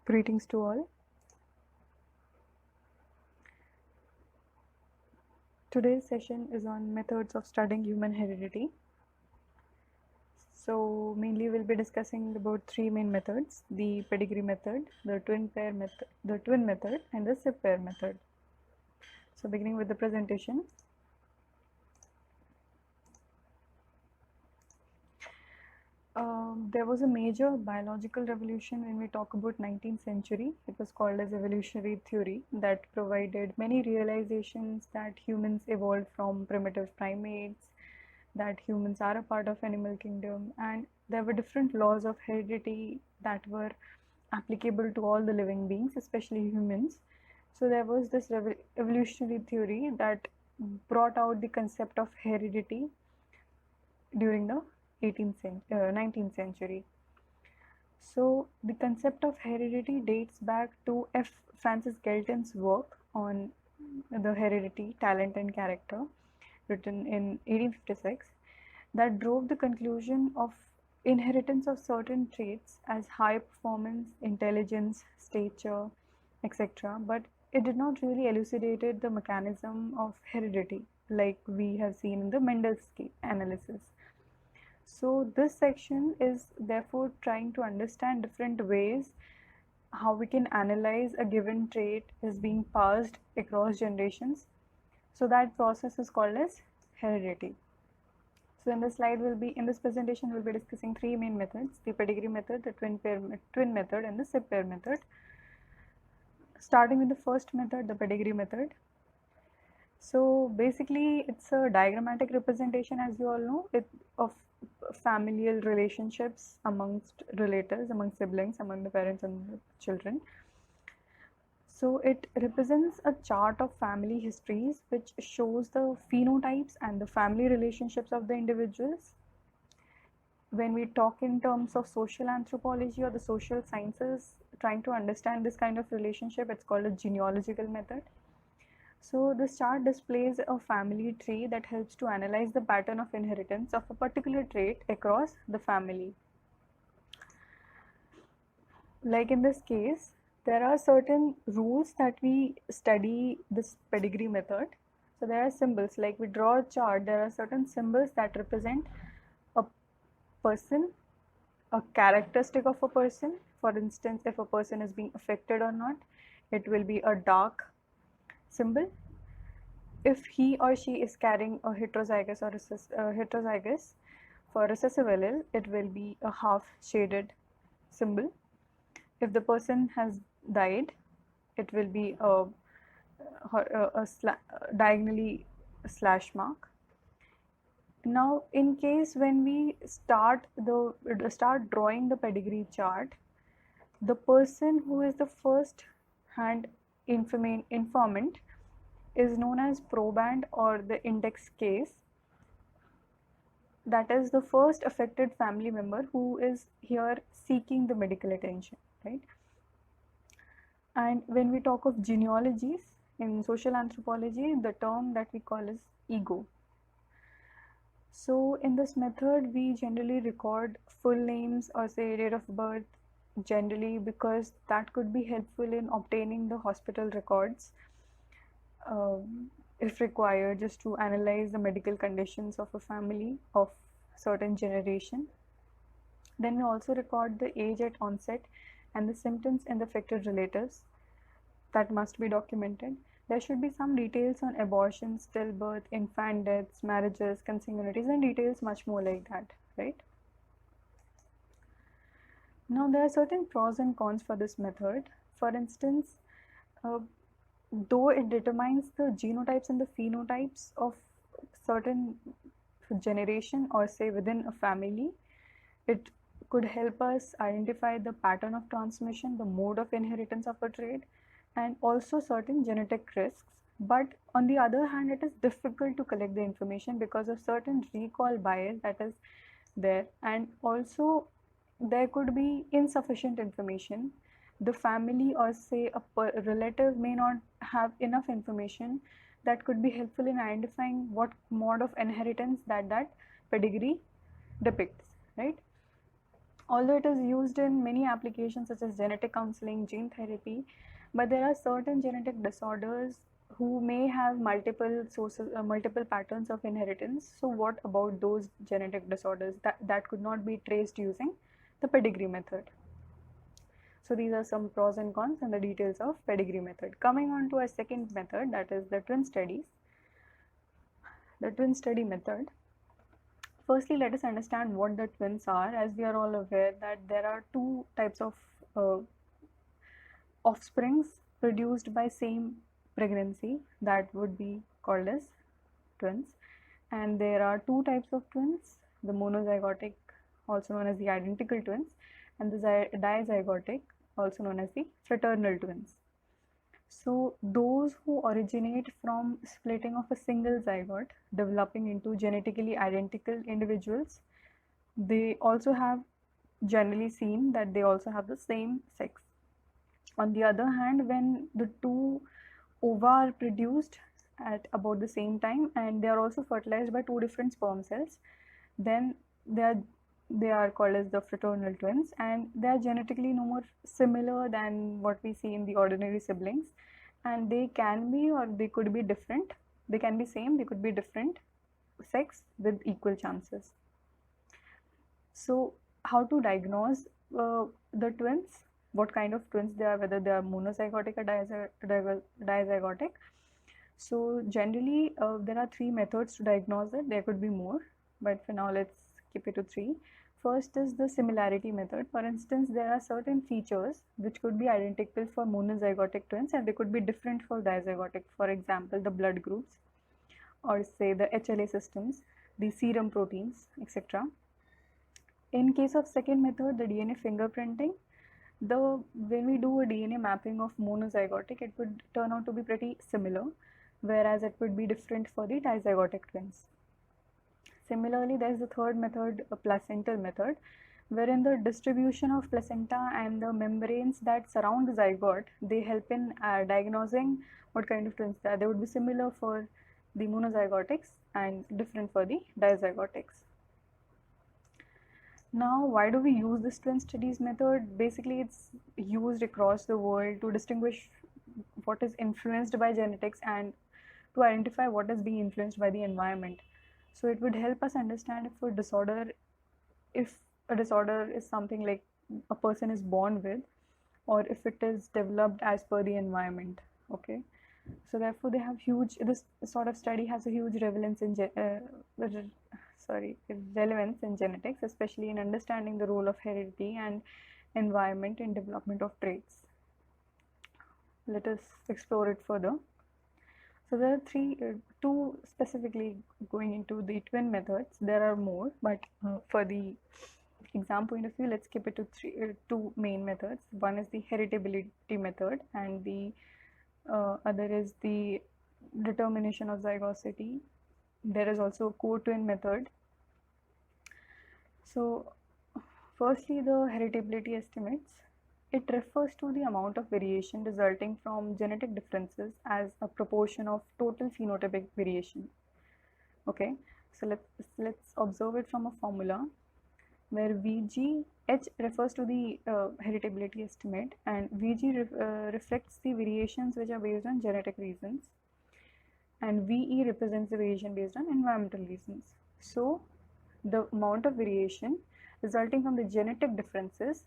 Greetings to all. Today's session is on methods of studying human heredity. So mainly we'll be discussing about three main methods: the pedigree method, the twin method, and the SIP pair method. So beginning with the presentation. There was a major biological revolution when we talk about 19th century. It was called as evolutionary theory that provided many realizations that humans evolved from primitive primates, that humans are a part of animal kingdom, and there were different laws of heredity that were applicable to all the living beings, especially humans. So there was this evolutionary theory that brought out the concept of heredity during the 19th century. So the concept of heredity dates back to F. Francis Galton's work on the heredity, talent and character, written in 1856, that drove the conclusion of inheritance of certain traits as high performance, intelligence, stature, etc. But it did not really elucidated the mechanism of heredity like we have seen in the Mendel's analysis. So this section is therefore trying to understand different ways how we can analyze a given trait is being passed across generations. So that process is called as heredity. So in this presentation we'll be discussing three main methods: the pedigree method, the twin method, and the SIP pair method. Starting with the first method, the pedigree method. So basically it's a diagrammatic representation, as you all know, of familial relationships amongst relatives, among siblings, among the parents and the children. So it represents a chart of family histories which shows the phenotypes and the family relationships of the individuals. When we talk in terms of social anthropology or the social sciences, trying to understand this kind of relationship, it's called a genealogical method. So this chart displays a family tree that helps to analyze the pattern of inheritance of a particular trait across the family. Like in this case, there are certain rules that we study this pedigree method. So there are symbols, like we draw a chart, there are certain symbols that represent a person, a characteristic of a person. For instance, if a person is being affected or not, it will be a dark symbol. If he or she is carrying a heterozygous or heterozygous for recessive allele, it will be a half shaded symbol. If the person has died, it will be a diagonally slash mark. Now, in case when we start drawing the pedigree chart, the person who is the first hand informant is known as proband or the index case. That is the first affected family member who is here seeking the medical attention, right? And when we talk of genealogies in social anthropology, the term that we call is ego. So in this method, we generally record full names or say date of birth, generally because that could be helpful in obtaining the hospital records if required, just to analyze the medical conditions of a family of certain generation. Then we also record the age at onset and the symptoms in the affected relatives. That must be documented. There should be some details on abortion, stillbirth, infant deaths, marriages, consanguinities, and details much more like that, right? Now there are certain pros and cons for this method. For instance, though it determines the genotypes and the phenotypes of certain generation or say within a family, it could help us identify the pattern of transmission, the mode of inheritance of a trait, and also certain genetic risks. But on the other hand, it is difficult to collect the information because of certain recall bias that is there, and also there could be insufficient information. The family or say a relative may not have enough information that could be helpful in identifying what mode of inheritance that pedigree depicts, right? Although it is used in many applications such as genetic counseling, gene therapy, but there are certain genetic disorders who may have multiple sources, multiple patterns of inheritance. So what about those genetic disorders that could not be traced using the pedigree method? So these are some pros and cons and the details of pedigree method. Coming on to a second method, that is the twin studies. The twin study method. Firstly, let us understand what the twins are, as we are all aware that there are two types of offsprings produced by same pregnancy that would be called as twins. And there are two types of twins, the monozygotic, also known as the identical twins, and the dizygotic, also known as the fraternal twins. So those who originate from splitting of a single zygote developing into genetically identical individuals, they also have generally seen that they also have the same sex. On the other hand, when the two ova are produced at about the same time and they are also fertilized by two different sperm cells, then they are called as the fraternal twins, and they are genetically no more similar than what we see in the ordinary siblings, and they can be or they could be different. They can be same, they could be different sex with equal chances. So how to diagnose the twins, what kind of twins they are, whether they are monozygotic or dizygotic. So generally there are three methods to diagnose it. There could be more, but for now let's keep it to three. First is the similarity method. For instance, there are certain features which could be identical for monozygotic twins and they could be different for dizygotic. For example, the blood groups, or say the HLA systems, the serum proteins, etc. In case of second method, the DNA fingerprinting, when we do a DNA mapping of monozygotic, it would turn out to be pretty similar, whereas it would be different for the dizygotic twins. Similarly, there is the third method, a placental method, wherein the distribution of placenta and the membranes that surround the zygote, they help in diagnosing what kind of twins they are. They would be similar for the monozygotics and different for the dizygotics. Now, why do we use this twin studies method? Basically, it's used across the world to distinguish what is influenced by genetics and to identify what is being influenced by the environment. So it would help us understand if a disorder is something like a person is born with, or if it is developed as per the environment. Okay, so therefore they have this sort of study has a huge relevance in genetics, especially in understanding the role of heredity and environment in development of traits. Let us explore it further. So there are two specifically going into the twin methods. There are more, but for the exam point of view, let's keep it to two main methods. One is the heritability method, and the other is the determination of zygosity. There is also a co-twin method. So firstly, the heritability estimates. It refers to the amount of variation resulting from genetic differences as a proportion of total phenotypic variation. Okay, so let's observe it from a formula where VGH refers to the heritability estimate, and VG reflects the variations which are based on genetic reasons, and VE represents the variation based on environmental reasons. So the amount of variation resulting from the genetic differences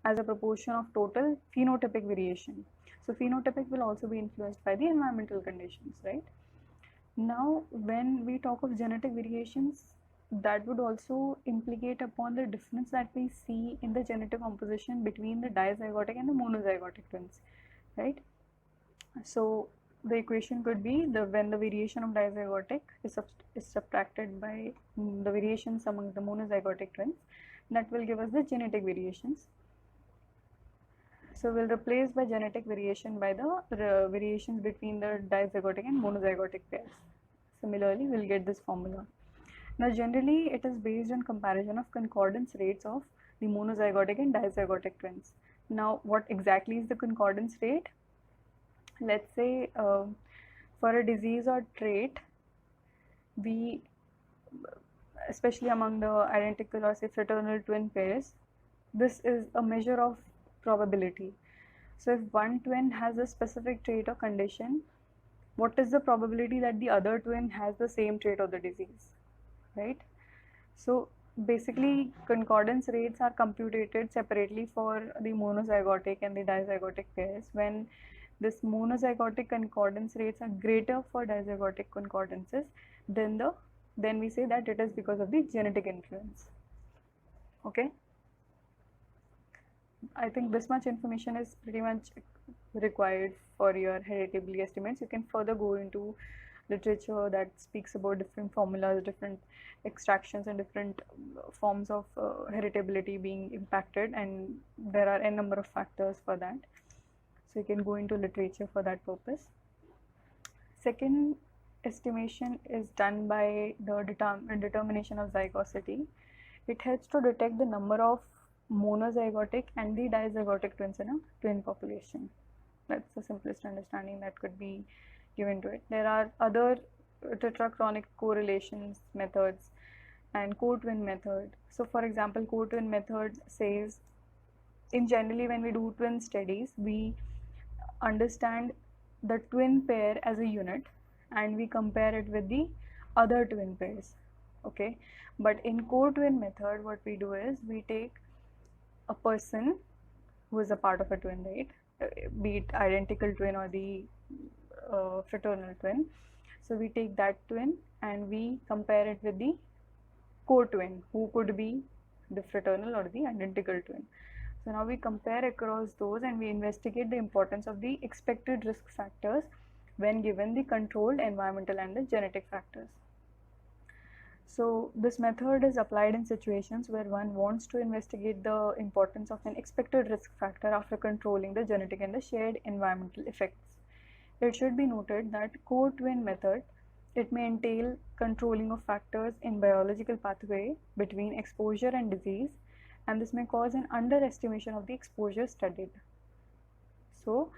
as a proportion of total phenotypic variation. So phenotypic will also be influenced by the environmental conditions, right? Now, when we talk of genetic variations, that would also implicate upon the difference that we see in the genetic composition between the dizygotic and the monozygotic twins, right? So the equation could be when the variation of dizygotic is subtracted by the variations among the monozygotic twins, that will give us the genetic variations. So we'll replace by genetic variation by the variations between the dizygotic and monozygotic pairs. Similarly, we'll get this formula. Now generally it is based on comparison of concordance rates of the monozygotic and dizygotic twins. Now what exactly is the concordance rate? Let's say for a disease or trait, especially among the identical or say fraternal twin pairs, this is a measure of probability. So if one twin has a specific trait or condition, what is the probability that the other twin has the same trait or the disease, right? So basically concordance rates are computed separately for the monozygotic and the dizygotic pairs. When this monozygotic concordance rates are greater for dizygotic concordances, then we say that it is because of the genetic influence. Okay, I think this much information is pretty much required for your heritability estimates. You can further go into literature that speaks about different formulas, different extractions, and different forms of heritability being impacted, and there are a number of factors for that. So you can go into literature for that purpose. Second estimation is done by the determination of zygosity. It helps to detect the number of monozygotic and the dizygotic twins in a twin population. That's the simplest understanding that could be given to it. There are other tetrachronic correlations methods and co-twin method. So for example, co-twin method says, in generally when we do twin studies, we understand the twin pair as a unit and we compare it with the other twin pairs. Okay, but in co-twin method, what we do is we take a person who is a part of a twin, right? Be it identical twin or the fraternal twin. So we take that twin and we compare it with the co-twin, who could be the fraternal or the identical twin. So now we compare across those and we investigate the importance of the expected risk factors when given the controlled environmental and the genetic factors. So this method is applied in situations where one wants to investigate the importance of an expected risk factor after controlling the genetic and the shared environmental effects. It should be noted that co-twin method, it may entail controlling of factors in biological pathway between exposure and disease, and this may cause an underestimation of the exposure studied. So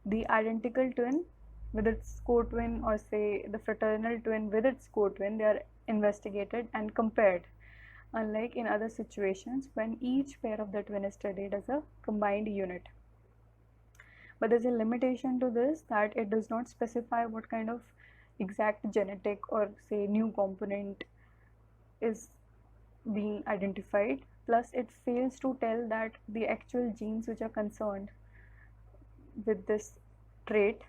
the identical twin with its co-twin, or say the fraternal twin with its co-twin, they are investigated and compared, unlike in other situations when each pair of the twin is studied as a combined unit. But there's a limitation to this, that it does not specify what kind of exact genetic or say new component is being identified, plus it fails to tell that the actual genes which are concerned with this trait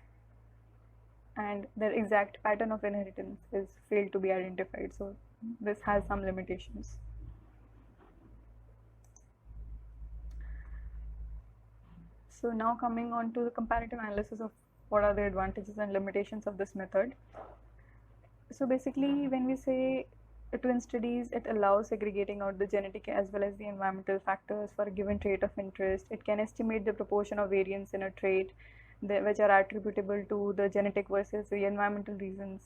and their exact pattern of inheritance is failed to be identified. So this has some limitations. So now coming on to the comparative analysis of what are the advantages and limitations of this method. So basically when we say twin studies, it allows segregating out the genetic as well as the environmental factors for a given trait of interest. It can estimate the proportion of variance in a trait which are attributable to the genetic versus the environmental reasons.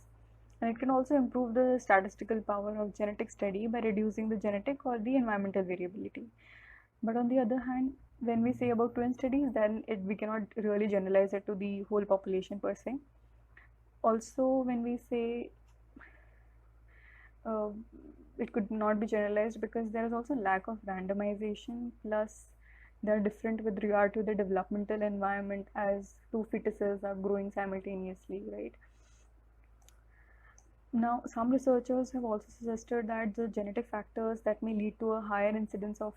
And it can also improve the statistical power of genetic study by reducing the genetic or the environmental variability. But on the other hand, when we say about twin studies, then we cannot really generalize it to the whole population per se. Also, when we say it could not be generalized because there is also lack of randomization, plus they are different with regard to the developmental environment as two fetuses are growing simultaneously, right? Now, some researchers have also suggested that the genetic factors that may lead to a higher incidence of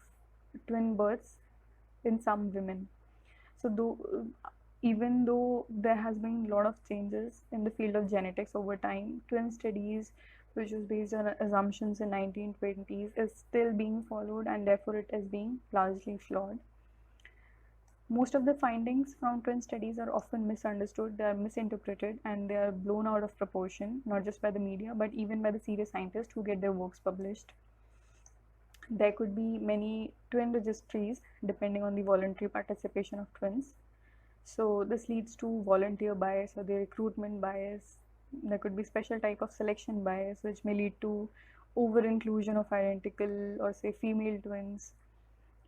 twin births in some women. So even though there has been a lot of changes in the field of genetics over time, twin studies, which was based on assumptions in 1920s, is still being followed, and therefore it is being largely flawed. Most of the findings from twin studies are often misunderstood, they are misinterpreted, and they are blown out of proportion, not just by the media, but even by the serious scientists who get their works published. There could be many twin registries depending on the voluntary participation of twins. So this leads to volunteer bias or the recruitment bias. There could be special type of selection bias which may lead to over-inclusion of identical or say female twins,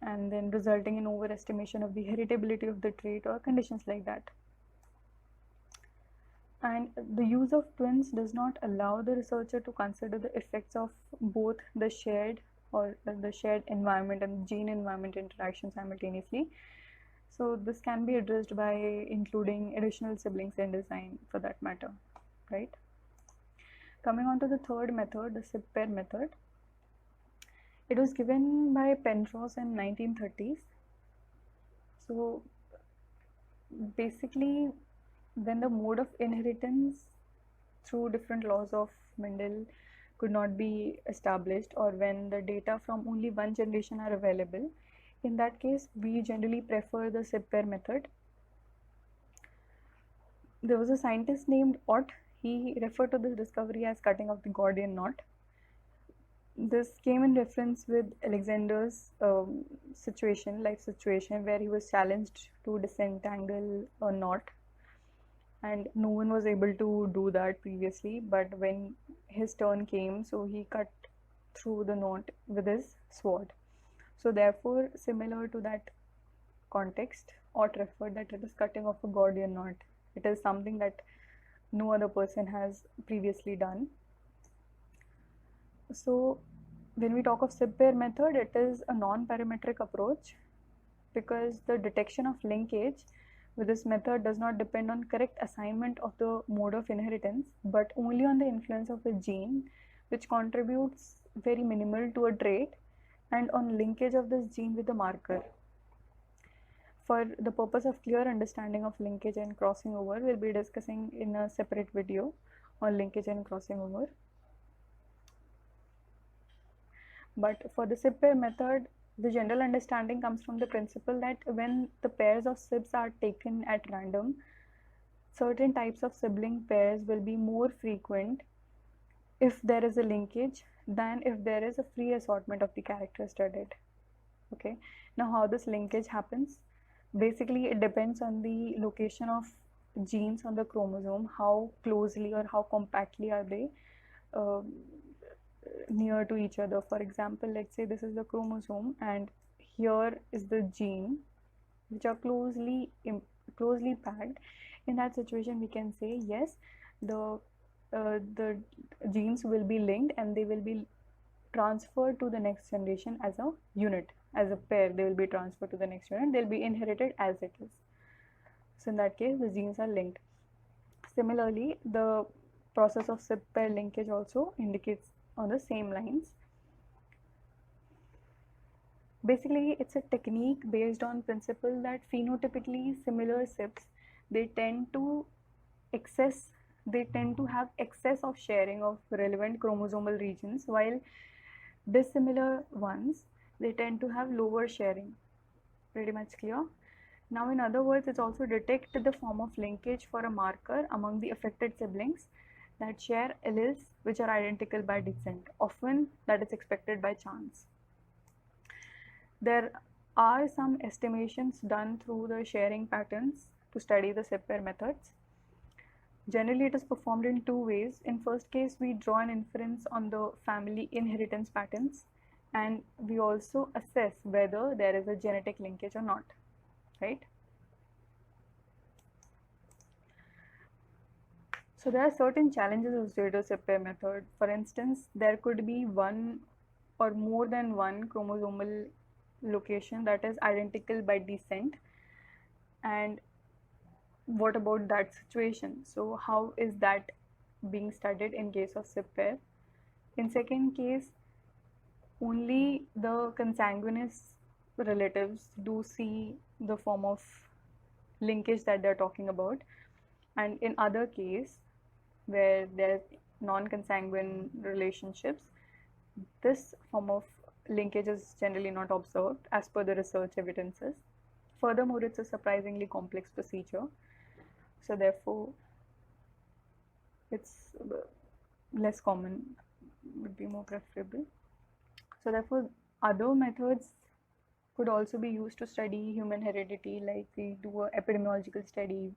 and then resulting in overestimation of the heritability of the trait or conditions like that. And the use of twins does not allow the researcher to consider the effects of both the shared or the shared environment and gene environment interaction simultaneously. So this can be addressed by including additional siblings in design for that matter, right? Coming on to the third method, the SIB pair method. It was given by Penrose in 1930s. So basically, when the mode of inheritance through different laws of Mendel could not be established, or when the data from only one generation are available, in that case we generally prefer the SIB pair method. There was a scientist named Ott. He referred to this discovery as cutting of the Gordian knot. This came in reference with Alexander's life situation, where he was challenged to disentangle a knot, and no one was able to do that previously. But when his turn came, so he cut through the knot with his sword. So therefore, similar to that context, Ott referred that it is cutting of a Gordian knot. It is something that no other person has previously done. So when we talk of SIB pair method, it is a non-parametric approach because the detection of linkage with this method does not depend on correct assignment of the mode of inheritance, but only on the influence of a gene which contributes very minimal to a trait and on linkage of this gene with the marker. For the purpose of clear understanding of linkage and crossing over, we'll be discussing in a separate video on linkage and crossing over. But for the SIB pair method, the general understanding comes from the principle that when the pairs of SIBs are taken at random, certain types of sibling pairs will be more frequent if there is a linkage than if there is a free assortment of the characters studied. Okay, now how this linkage happens? Basically, it depends on the location of genes on the chromosome, how closely or how compactly are they near to each other. For example, let's say this is the chromosome and here is the gene, which are closely packed. In that situation, we can say yes, the genes will be linked and they will be transferred to the next generation as a unit, as a pair. They will be transferred to the next unit. They'll be inherited as it is. So in that case, the genes are linked. Similarly, the process of SIB pair linkage also indicates on the same lines. Basically, it's a technique based on principle that phenotypically similar SIBs, they tend to have excess of sharing of relevant chromosomal regions, while dissimilar ones, they tend to have lower sharing. Pretty much clear? Now, in other words, it's also detect the form of linkage for a marker among the affected siblings that share alleles which are identical by descent. Often that is expected by chance. There are some estimations done through the sharing patterns to study the SIB pair methods. Generally, it is performed in two ways. In first case, we draw an inference on the family inheritance patterns, and we also assess whether there is a genetic linkage or not, right? So there are certain challenges associated with SIB pair method. For instance, there could be one or more than one chromosomal location that is identical by descent, and what about that situation? So how is that being studied in case of SIB pair? In second case, only the consanguineous relatives do see the form of linkage that they're talking about, and in other case where there's non-consanguine relationships, this form of linkage is generally not observed as per the research evidences. Furthermore, it's a surprisingly complex procedure, so therefore it's less common, would be more preferable. So therefore, other methods could also be used to study human heredity, like we do an epidemiological study,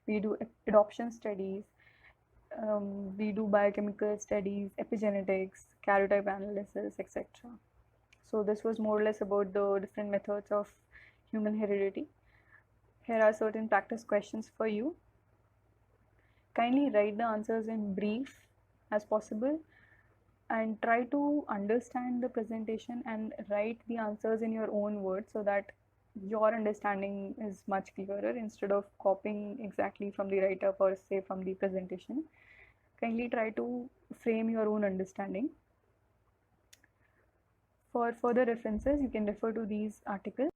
we do adoption studies, we do biochemical studies, epigenetics, karyotype analysis, etc. So this was more or less about the different methods of human heredity. Here are certain practice questions for you. Kindly write the answers in brief as possible. and try to understand the presentation and write the answers in your own words so that your understanding is much clearer instead of copying exactly from the write up or say from the presentation. Kindly try to frame your own understanding. For further references, you can refer to these articles.